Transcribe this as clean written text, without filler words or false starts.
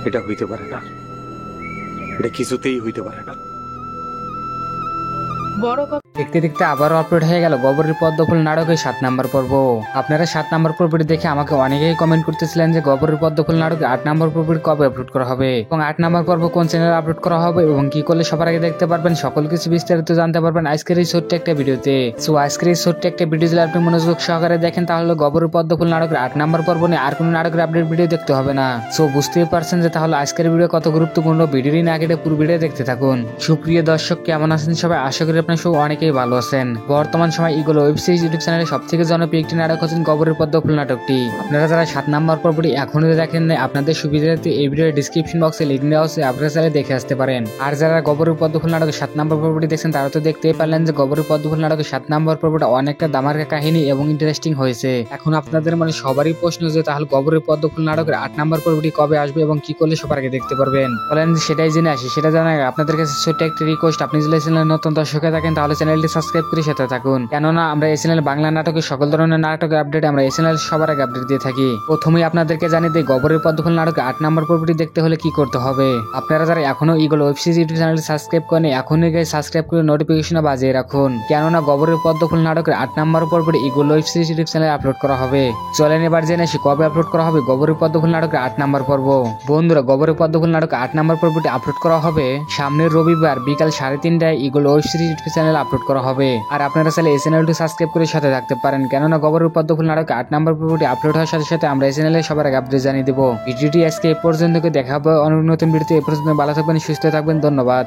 এটা হইতে পারে না, এটা কিছুতেই হইতে পারে না। দেখতে দেখতে আবারও আপলোড হয়ে গেল গবরের পদ্মফুল নাটকের 7 নম্বর পর্ব। আপনারা 7 নম্বর পর্বটি দেখে আমাকে অনেকেই কমেন্ট করতেছিলেন যে গবরের পদ্মফুল নাটকের 8 নম্বর পর্বটি কবে আপলোড করা হবে এবং 8 নম্বর পর্ব কোন চ্যানেলে আপলোড করা হবে এবং কি করলে সবার আগে দেখতে পারবেন, সকল কিছু বিস্তারিত জানতে পারবেন আজকের এই ছোট্ট একটা ভিডিওতে। সো আজকের এই ছোট্ট একটা ভিডিও যদি আপনি মনোযোগ সহকারে দেখেন তাহলে গবরের পদ্মফুল নাটকের 8 নম্বর পর্ব নিয়ে আর কোনো নাটকের আপডেট ভিডিও দেখতে হবে না। সো বুঝতেই পারছেন যে তাহলে আজকের ভিডিও কত গুরুত্বপূর্ণ। ভিডিওটি না কেটে পুরো ভিডিও দেখতে থাকুন। সুপ্রিয় দর্শক, কেমন আছেন সবাই? আশা করি আপনার সব অনেকেই ভালো আছেন। বর্তমান সময় ইগল ওয়েব সিরিজ ইউটিউব চ্যানেলে সবথেকে জনপ্রিয় একটি নাটক হচ্ছেন গবরের পদ্মফুল নাটকটি। আপনারা যারা 7 নম্বর পর্বটি এখনো দেখেন নাই, আপনাদের সুবিধার্থে এই ভিডিওর ডিসক্রিপশন বক্সে লিংক দেওয়া আছে, আপনারা চাইলে দেখে আসতে পারেন। আর যারা গবরের পদ্মফুল নাটকের 7 নম্বর পর্বটি দেখছেন তারা তো দেখতেই পারলেন যে গবরের পদ্মফুল নাটকের 7 নম্বর পর্বটা অনেকটা দামাকা কাহিনী এবং ইন্টারেস্টিং হয়েছে। এখন আপনাদের মানে সবারই প্রশ্ন যে তাহলে গবরের পদ্মফুল নাটকের 8 নম্বর পর্বটি কবে আসবে এবং কি করলে সবার আগে দেখতে পারবেন। বলেন সেটাই জেনে আসি। সেটা জানার আপনাদের কাছে ছোট্ট একটি রিকোয়েস্ট, আপনি যদি চ্যানেলে নতুন দর্শক হয়ে থাকেন তাহলে চ্যানেলটি সাবস্ক্রাইব করে সাথে থাকুন, কেননা আমরা এই চ্যানেলে বাংলা নাটকের সকল ধরনের নাটকের আপডেট আমরা এই চ্যানেলে সবার আগে আপডেট দিয়ে থাকি। প্রথমেই আপনাদেরকে জানিয়ে দিই গবরের পদ্মফুল নাটকের 8 নম্বর পর্বটি দেখতে হলে কি করতে হবে। আপনারা যারা এখনো eagle web series YouTube channel subscribe করেন এখনই গিয়ে সাবস্ক্রাইব করে নোটিফিকেশন বাজিয়ে রাখুন, কেননা গবরের পদ্মফুল নাটকের 8 নম্বর পর্বটি ইগল ওয়েব সিরিজ ইউটিউব চ্যানেলে আপলোড করা হবে। চলেন এবার জেনে আসি কবে আপলোড করা হবে গবরের পদ্মফুল নাটকের 8 নম্বর পর্ব। বন্ধুরা, গবরের পদ্মফুল নাটকের 8 নম্বর পর্বটি আপলোড করা হবে সামনের রবিবার বিকাল 3:30টায় ইগল ওয়েব সিরিজ ইউটিউব চ্যানেলে আপলোড করা হবে। আর আপনারা চাইলে এই চ্যানেলটি সাবস্ক্রাইব করে সাথে থাকতে পারেন, কেননা গবরের পদ্মফুল নাটক 8 নম্বর পর্বটি আপলোড হওয়ার সাথে সাথে আমরা এই চ্যানেলে সবার আগে আপডেট জানিয়ে দেবো। ভিডিওটি আজকে এই পর্যন্ত দেখা হবে অন্য নতুন ভিডিওতে। এই পর্যন্ত ভালো থাকবেন, সুস্থ থাকবেন, ধন্যবাদ।